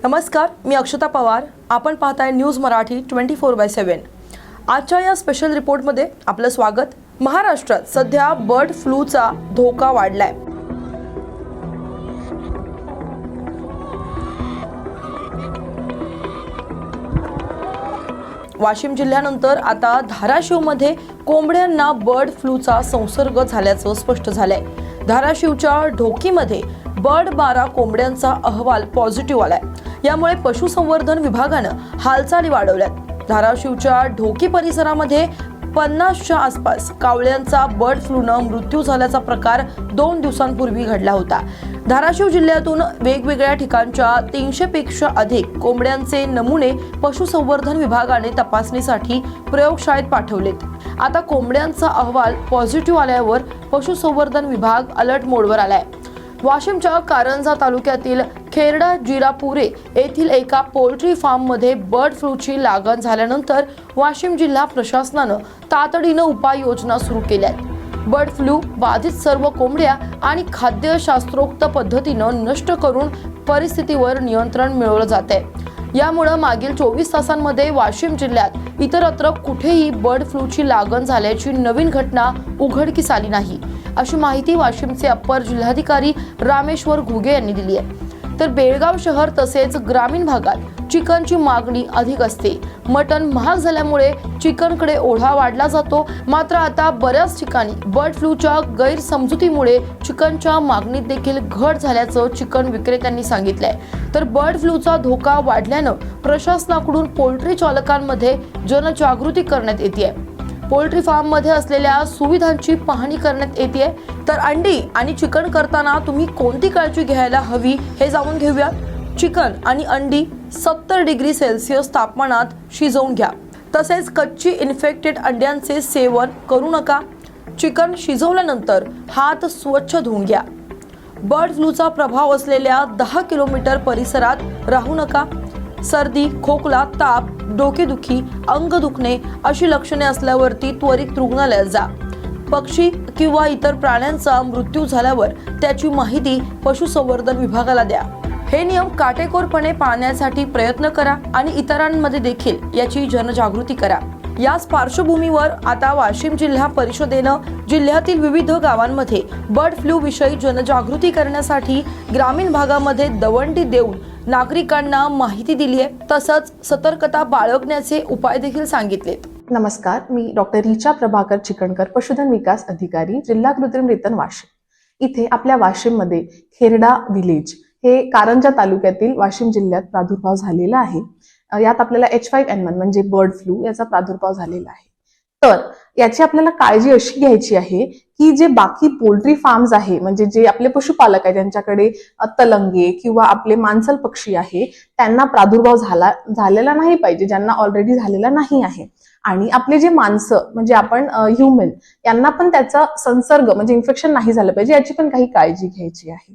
नमस्कार, मी अक्षता पवार. आपण पाहताय न्यूज मराठी 24/7. आजच्या या स्पेशल रिपोर्टमध्ये आपलं स्वागत. महाराष्ट्रात सध्या बर्ड फ्लूचा धोका वाढलाय. वाशिम जिल्ह्यानंतर आता धाराशिवमध्ये कोंबड्यांना बर्ड फ्लूचा संसर्ग झाल्याचं स्पष्ट झालंय. धाराशिवच्या ढोकीमध्ये बर्ड 12 कोंबड्यांचा अहवाल पॉझिटिव्ह आलाय. यामुळे पशुसंवर्धन विभागानं हालचाली वाढवल्यात. धाराशिवच्या ढोकी परिसरामध्ये 50च्या आसपास कावळ्यांचा बर्ड फ्लूनं मृत्यू झाल्याचा प्रकार 2 दिवसांपूर्वी घडला होता. धाराशिव जिल्ह्यातून वेगवेगळ्या ठिकाणच्या 300 पेक्षा अधिक कोंबड्यांचे नमुने पशुसंवर्धन विभागाने तपासणीसाठी प्रयोगशाळेत पाठवलेत. आता कोंबड्यांचा अहवाल पॉझिटिव्ह आल्यावर पशुसंवर्धन विभाग अलर्ट मोडवर आलाय. वाशिमच्या कारंजा तालुक्यातील खेरडा जिरापुरे येथील एका पोल्ट्री फार्ममध्ये बर्ड फ्लूची लागण झाल्यानंतर वाशिम जिल्हा प्रशासनानं तातडीनं उपाययोजना सुरू केल्यात. बर्ड फ्लू बाधित सर्व कोंबड्या आणि खाद्य शास्त्रोक्त पद्धतीनं नष्ट करून परिस्थितीवर नियंत्रण मिळवलं जाते. यामुळे मागील 24 तासांमध्ये वाशिम जिल्ह्यात इतरत्र कुठेही बर्ड फ्लूची लागण झाल्याची नवीन घटना उघडकीस आली नाही, अशी माहिती वाशिमचे अप्पर जिल्हाधिकारी रामेश्वर घुगे यांनी दिली आहे. तर बेळगाव शहर तसेच ग्रामीण भागात चिकनची मागणी अधिक असते. मटण महाग झाल्यामुळे चिकनकडे ओढा वाढला जातो. मात्र आता बऱ्याच ठिकाणी बर्ड फ्लूच्या गैरसमजुतीमुळे चिकनच्या मागणीत देखील घट झाल्याचं चिकन विक्रेत्यांनी सांगितलंय. तर बर्ड फ्लूचा धोका वाढल्यानं प्रशासनाकडून पोल्ट्री चालकांमध्ये जनजागृती करण्यात येते. पोल्ट्री फार्ममध्ये असलेल्या सुविधांची पाहणी करण्यात येते. तर अंडी आणि चिकन करताना तुम्ही कोणती काळजी घ्यायला हवी हे जाणून घेऊया. चिकन आणि अंडी 70 डिग्री सेल्सिअस तापमानात शिजवून घ्या. तसेच कच्ची इन्फेक्टेड अंड्यांचे सेवन करू नका. चिकन शिजवल्यानंतर हात स्वच्छ धुवून घ्या. बर्ड फ्लूचा प्रभाव असलेल्या 10 किलोमीटर परिसरात राहू नका. सर्दी, खोकला, ताप, डोकेदुखी, अंग दुखणे अशी लक्षणे असल्यावरती त्वरित रुग्णालयात जा. पक्षी किंवा इतर प्राण्यांचा मृत्यू झाल्यावर त्याची माहिती पशुसंवर्धन विभागाला द्या. हे नियम काटेकोरपणे पाळण्यासाठी प्रयत्न करा आणि इतरांमध्ये देखील याची जनजागृती करा. याच पार्श्वभूमीवर आता वाशिम जिल्हा परिषदेनं जिल्ह्यातील विविध गावांमध्ये बर्ड फ्लू विषयी जनजागृती करण्यासाठी ग्रामीण भागामध्ये दवंडी देऊन नागरिकांना माहिती दिली आहे. तसंच सतर्कता बाळगण्याचे उपाय देखील सांगितलेत. नमस्कार, मी डॉक्टर रिचा प्रभाकर चिकणकर, पशुधन विकास अधिकारी, जिल्हा कृत्रिम रेतन वाशिम. इथे आपल्या वाशिममध्ये खेरडा विलेज हे कारंजा तालुक्यातील वाशिम जिल्ह्यात प्रादुर्भाव झालेला आहे. यात आपल्याला H5N1 म्हणजे बर्ड फ्लू याचा प्रादुर्भाव झालेला आहे. तर याची आपल्याला काळजी अशी घ्यायची आहे की जे बाकी पोल्ट्री फार्म्स आहे, म्हणजे जे आपले पशुपालक आहे ज्यांच्याकडे तलंगे किंवा आपले मांसल पक्षी आहे, त्यांना प्रादुर्भाव झालेला नाही पाहिजे, ज्यांना ऑलरेडी झालेला नाही आहे. आणि आपले जे माणसं म्हणजे आपण ह्युमन यांना पण त्याचा संसर्ग म्हणजे इन्फेक्शन नाही झालं पाहिजे, याची पण काही काळजी घ्यायची आहे.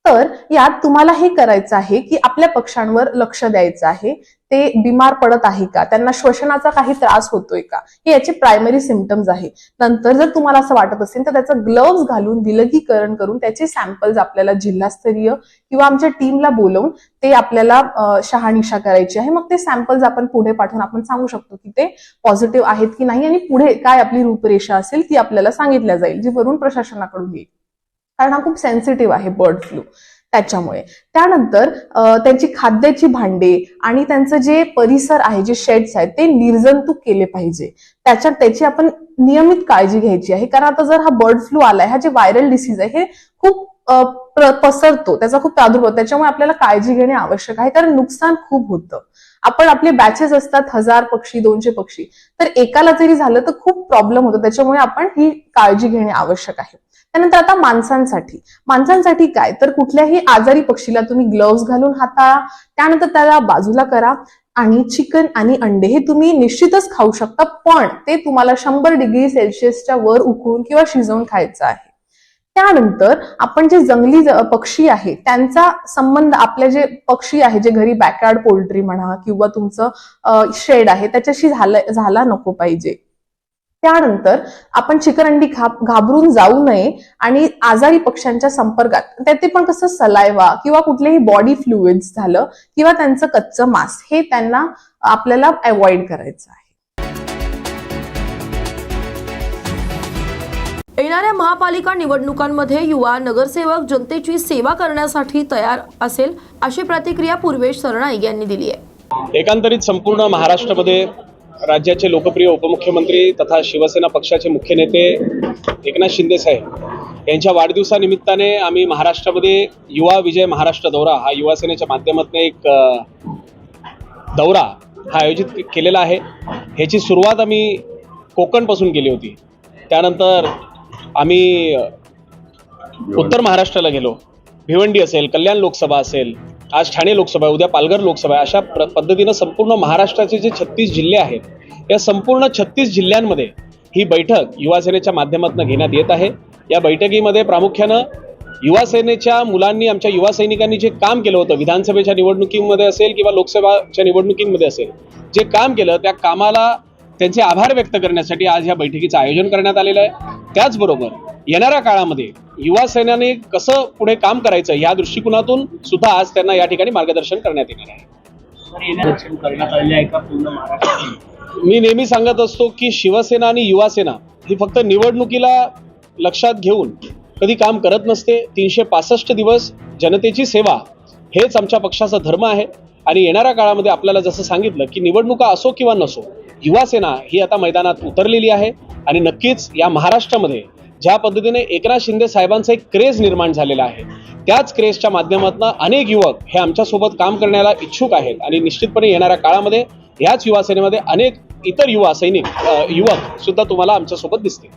तर यात तुम्हाला हे करायचं आहे की आपल्या पक्ष्यांवर लक्ष द्यायचं आहे. ते बिमार पडत आहे का, त्यांना श्वसनाचा काही त्रास होतोय का, हे याचे प्रायमरी सिम्पटम्स आहे. नंतर जर तुम्हाला असं वाटत असेल तर त्याचं ग्लोव्स घालून विलगीकरण करून त्याचे सॅम्पल्स आपल्याला जिल्हास्तरीय किंवा आमच्या टीमला बोलवून ते आपल्याला शहानिशा करायची आहे. मग ते सॅम्पल्स आपण पुढे पाठवून आपण सांगू शकतो की ते पॉझिटिव्ह आहेत की नाही आणि पुढे काय आपली रूपरेषा असेल ती आपल्याला सांगितल्या जाईल, जी वरून प्रशासनाकडून येईल. कारण हा खूप सेन्सिटिव्ह आहे बर्ड फ्लू, त्याच्यामुळे. त्यानंतर त्यांची खाद्याची भांडे आणि त्यांचं जे परिसर आहे, जे शेड्स आहेत, ते निर्जंतुक केले पाहिजे. त्याची आपण नियमित काळजी घ्यायची आहे. कारण आता जर हा बर्ड फ्लू आलाय, हा जे व्हायरल डिसीज आहे, हे खूप पसरतो, त्याचा खूप प्रादुर्भाव, त्याच्यामुळे आपल्याला काळजी घेणे आवश्यक आहे. कारण नुकसान खूप होतं. आपण आपले बॅचेस असतात 1000 पक्षी 200 पक्षी, तर एकाला जरी झालं तर खूप प्रॉब्लेम होतो. त्याच्यामुळे आपण ही काळजी घेणे आवश्यक आहे. त्यानंतर आता माणसांसाठी काय, तर कुठल्याही आजारी पक्षीला तुम्ही ग्लोव्स घालून हाताळा. त्यानंतर त्याला बाजूला करा. आणि चिकन आणि अंडे हे तुम्ही निश्चितच खाऊ शकता, पण ते तुम्हाला 100 डिग्री सेल्सिअसच्या वर उकळून किंवा शिजवून खायचं आहे. त्यानंतर आपण जे जंगली पक्षी आहे त्यांचा संबंध, आपले जे पक्षी आहे जे घरी बॅकयार्ड पोल्ट्री म्हणा किंवा तुमचं शेड आहे त्याच्याशी झाला नको पाहिजे. त्यानंतर आपण चिकनअंडी घाबरून जाऊ नये आणि आजारी पक्ष्यांच्या संपर्कात ते पण कसं सलायवा किंवा कुठलेही बॉडी फ्लुइड्स झालं किंवा त्यांचं कच्चं मांस हे त्यांना आपल्याला अवॉइड करायचं आहे. येणाऱ्या महापालिका निवडणुकांमध्ये युवा नगरसेवक जनतेची सेवा करण्यासाठी तयार असेल अशी प्रतिक्रिया पूर्वेश सरनाईक यांनी दिली आहे. एकंदरीत संपूर्ण महाराष्ट्रामध्ये राज्याचे लोकप्रिय उपमुख्यमंत्री तथा शिवसेना पक्षाचे मुख्य नेते एकनाथ शिंदे साहेब यांच्या वाढदिवसानिमित्ताने आम्ही महाराष्ट्रामध्ये युवा विजय महाराष्ट्र दौरा हा युवासेनेच्या माध्यमातून एक दौरा हा आयोजित केलेला आहे. ह्याची सुरुवात आम्ही कोकणपासून केली होती. त्यानंतर आम्ही उत्तर महाराष्ट्राला गेलो. भिवंडी असेल, कल्याण लोकसभा असेल, आज ठाणे लोकसभा आहे, उद्या पालघर लोकसभा आहे. अशा पद्धतीनं संपूर्ण महाराष्ट्राचे जे 36 जिल्हे आहेत या संपूर्ण 36 जिल्ह्यांमध्ये ही बैठक युवासेनेच्या माध्यमातून घेण्यात येत आहे. या बैठकीमध्ये प्रामुख्यानं युवासेनेच्या मुलांनी, आमच्या युवा सैनिकांनी जे काम केलं होतं विधानसभेच्या निवडणुकीमध्ये असेल किंवा लोकसभाच्या निवडणुकीमध्ये असेल, जे काम केलं त्या कामाला त्यांचे आभार व्यक्त करण्यासाठी आज ह्या बैठकीचं आयोजन करण्यात आलेलं आहे. त्याचबरोबर येणाऱ्या काळामध्ये युवा सेनेने कसं पुढे काम करायचं या दृष्टिकोनातून सुद्धा आज त्यांना या ठिकाणी मार्गदर्शन करण्यात येणार आहे. मी नेहमी सांगत असतो की शिवसेना आणि युवासेना ही फक्त निवडणुकीला लक्षात घेऊन कधी काम करत नसते. 365 दिवस जनतेची सेवा हेच आमच्या पक्षाचा धर्म आहे. आणि येणाऱ्या काळामध्ये आपल्याला जसं सांगितलं की निवडणुका असो किंवा नसो, युवासेना ही आता मैदानात उतरलेली आहे. आणि नक्कीच या महाराष्ट्रामध्ये ज्या पद्धतीने एकनाथ शिंदे साहेबांचा एक क्रेज निर्माण झालेला आहे, त्याच क्रेजच्या माध्यमातून अनेक युवक हे आमच्यासोबत काम करण्याला इच्छुक आहेत. आणि निश्चितपणे येणाऱ्या काळामध्ये याच युवासेनेमध्ये अनेक इतर युवा सैनिक युवक सुद्धा तुम्हाला आमच्यासोबत दिसतील.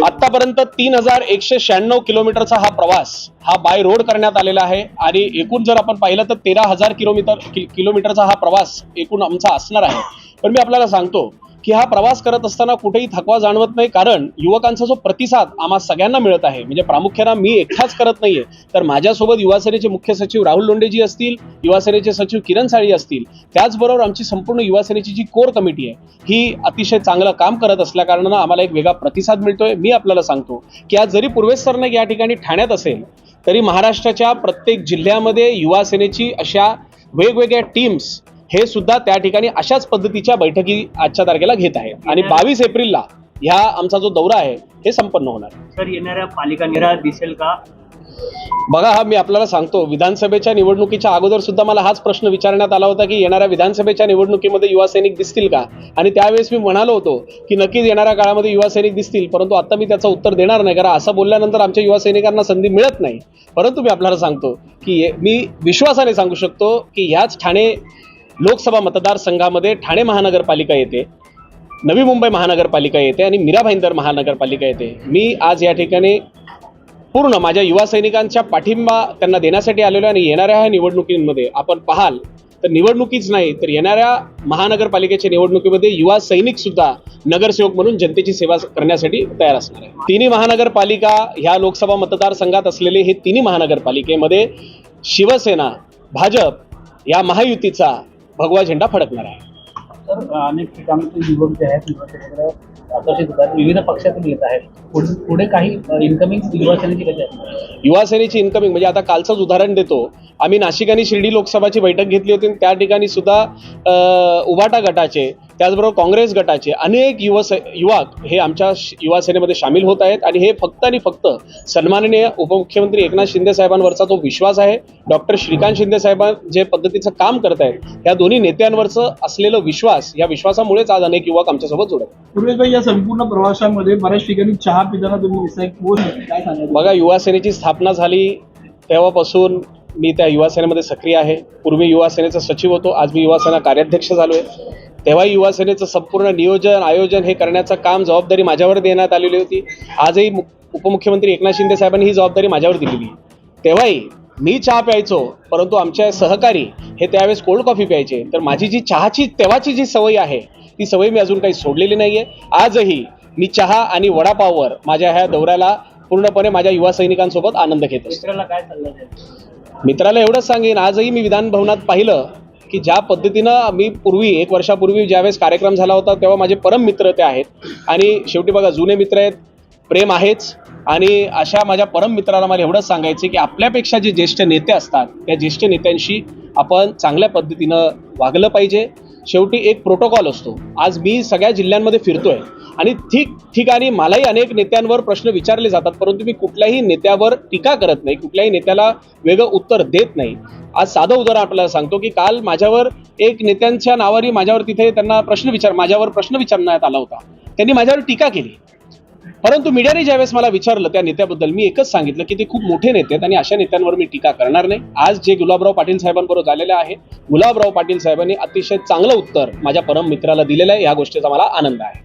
आतापर्यंत 3196 किलोमीटरचा हा प्रवास हा बाय रोड करण्यात आलेला आहे. आणि एकूण जर आपण पाहिलं तर 13,000 किलोमीटरचा हा प्रवास एकूण आमचा असणार आहे. पण मी आपल्याला सांगतो की हा प्रवास करत असताना कुठेही थकवा जाणवत नाही, कारण युवकांचा जो प्रतिसाद आम्हा सगळ्यांना मिळत आहे. म्हणजे प्रामुख्यानं मी एकटाच करत नाहीये, तर माझ्यासोबत युवासेनेचे मुख्य सचिव राहुल लोंढेजी असतील, युवासेनेचे सचिव किरण साळी असतील, त्याचबरोबर आमची संपूर्ण युवासेनेची जी कोर कमिटी आहे ही अतिशय चांगलं काम करत असल्या कारणानं आम्हाला एक वेगळा प्रतिसाद मिळतोय. मी आपल्याला सांगतो की आज जरी पूर्वेश सरनाईक या ठिकाणी ठाण्यात असेल तरी महाराष्ट्राच्या प्रत्येक जिल्ह्यामध्ये युवासेनेची अशा वेगवेगळ्या टीम्स हे सुद्धा त्या ठिकाणी अशाच पद्धतीच्या बैठकी आजच्या तारखेला घेत आहे. आणि 22 एप्रिलला ह्या आमचा जो दौरा आहे हे संपन्न होणार. सर, येणाऱ्या पालिका निवडणुका दिसेल का? बघा, हा मी आपल्याला सांगतो, विधानसभेच्या निवडणुकीच्या अगोदर सुद्धा मला हाच प्रश्न विचारण्यात आला होता की येणाऱ्या विधानसभेच्या निवडणुकीमध्ये युवा सैनिक दिसतील का. आणि त्यावेळेस मी म्हणालो होतो की नक्कीच येणाऱ्या काळामध्ये युवा सैनिक दिसतील, परंतु आता मी त्याचं उत्तर देणार नाही, कारण असं बोलल्यानंतर आमच्या युवा सैनिकांना संधी मिळत नाही. परंतु मी आपल्याला सांगतो की मी विश्वासाने सांगू शकतो की ह्याच ठाणे लोकसभा मतदारसंघामध्ये ठाणे महानगरपालिका येते, नवी मुंबई महानगरपालिका येते आणि मीरा भाईंदर महानगरपालिका येते. मी आज या ठिकाणी पूर्ण माझ्या युवा सैनिकांच्या पाठिंबा त्यांना देण्यासाठी आलेलो आहे. आणि येणाऱ्या ह्या निवडणुकीमध्ये आपण पाहाल तर निवडणुकीच नाही तर येणाऱ्या महानगरपालिकेच्या निवडणुकीमध्ये युवा सैनिक सुद्धा नगरसेवक म्हणून जनतेची सेवा करण्यासाठी तयार असणार आहे. तिन्ही महानगरपालिका ह्या लोकसभा मतदारसंघात असलेले हे तिन्ही महानगरपालिकेमध्ये शिवसेना भाजप या महायुतीचा भगवा झेंडा फडकणार आहे. तर अनेक ठिकाणी युवक जे आहेत आकर्षित होतात, विविध पक्षातून येत आहेत. पुढे काही इन्कमिंग युवासेनेची कशी आहे? युवासेनेची इन्कमिंग म्हणजे आता कालचंच उदाहरण देतो. आम्ही नाशिक आणि शिर्डी लोकसभाची बैठक घेतली होती. त्या ठिकाणी सुद्धा उभाटा गटाचे, त्याचबरोबर काँग्रेस गटाचे अनेक युवक हे आमच्या युवासेनेमध्ये सामील होत आहेत. आणि हे फक्त आणि फक्त सन्माननीय उपमुख्यमंत्री एकनाथ शिंदे साहेबांवरचा जो विश्वास आहे, डॉक्टर श्रीकांत शिंदे साहेब जे पद्धतीचं काम करत आहेत, या दोन्ही नेत्यांवरचं असलेलं विश्वास, या विश्वासामुळेच आज अनेक युवक आमच्यासोबत जोडत. पूर्वेशभाई, या संपूर्ण प्रवासामध्ये बऱ्याच ठिकाणी चहा पिताना तुम्ही दिसताय, कोण काय सांगायचं? बघा, युवासेनेची स्थापना झाली तेव्हापासून मी त्या युवासेनेमध्ये सक्रिय आहे. पूर्वी युवासेनेचा सचिव होतो, आज मी युवासेना कार्याध्यक्ष झालोय. तेव्हा युवासेनेचं संपूर्ण नियोजन आयोजन हे करण्याचं काम जबाबदारी माझ्यावर देण्यात आलेली होती. आजही उपमुख्यमंत्री एकनाथ शिंदे साहेबांनी ही जबाबदारी माझ्यावर दिलेली. तेव्हाही मी चहा प्यायचो, परंतु आमच्या सहकारी हे त्यावेळेस कोल्ड कॉफी प्यायचे. तर माझी जी चहाची तेव्हाची जी सवय आहे ती सवय मी अजून काही सोडलेली नाहीये. आजही मी चहा आणि वडापाववर माझ्या ह्या दौऱ्याला पूर्णपणे माझ्या युवा सैनिकांसोबत आनंद घेत असतो. मित्राला काय सल्ला द्याल? मित्राला एवढंच सांगेन, आजही मी विधान भवनात पाहिलं की ज्या पद्धतीनं मी पूर्वी 1 वर्षापूर्वी ज्यावेळेस कार्यक्रम झाला होता तेव्हा माझे परम मित्र ते आहेत आणि शेवटी बघा जुने मित्र आहेत, प्रेम आहेच आणि अशा माझ्या परम मित्राला मला एवढंच सांगायचं की आपल्यापेक्षा जे ज्येष्ठ नेते असतात त्या ज्येष्ठ नेत्यांशी आपण चांगल्या पद्धतीनं वागलं पाहिजे. शेवटी एक प्रोटोकॉल असतो. आज मी सगळ्या जिल्ह्यांमध्ये फिरतोय आणि ठिकठिकाणी मलाही अनेक नेत्यांवर प्रश्न विचारले जातात, परंतु मी कुठल्याही नेत्यावर टीका करत नाही, कुठल्याही नेत्याला वेगळं उत्तर देत नाही. आज साधं उदाहरण आपल्याला सांगतो की काल माझ्यावर एक नेत्यांच्या नावाने माझ्यावर तिथे त्यांना माझ्यावर प्रश्न विचारण्यात आला होता. त्यांनी माझ्यावर टीका केली, परंतु मीडियाने ज्यावेळेस मला विचारलं त्या नेत्याबद्दल मी एकच सांगितलं की ते खूप मोठे नेते आहेत आणि अशा नेत्यांवर मी टीका करणार नाही. आज जे गुलाबराव पाटील साहेबांबरोबर झालेले आहे, गुलाबराव पाटील साहेबांनी अतिशय चांगलं उत्तर माझ्या परम मित्राला दिलेलं आहे. या गोष्टीचा मला आनंद आहे.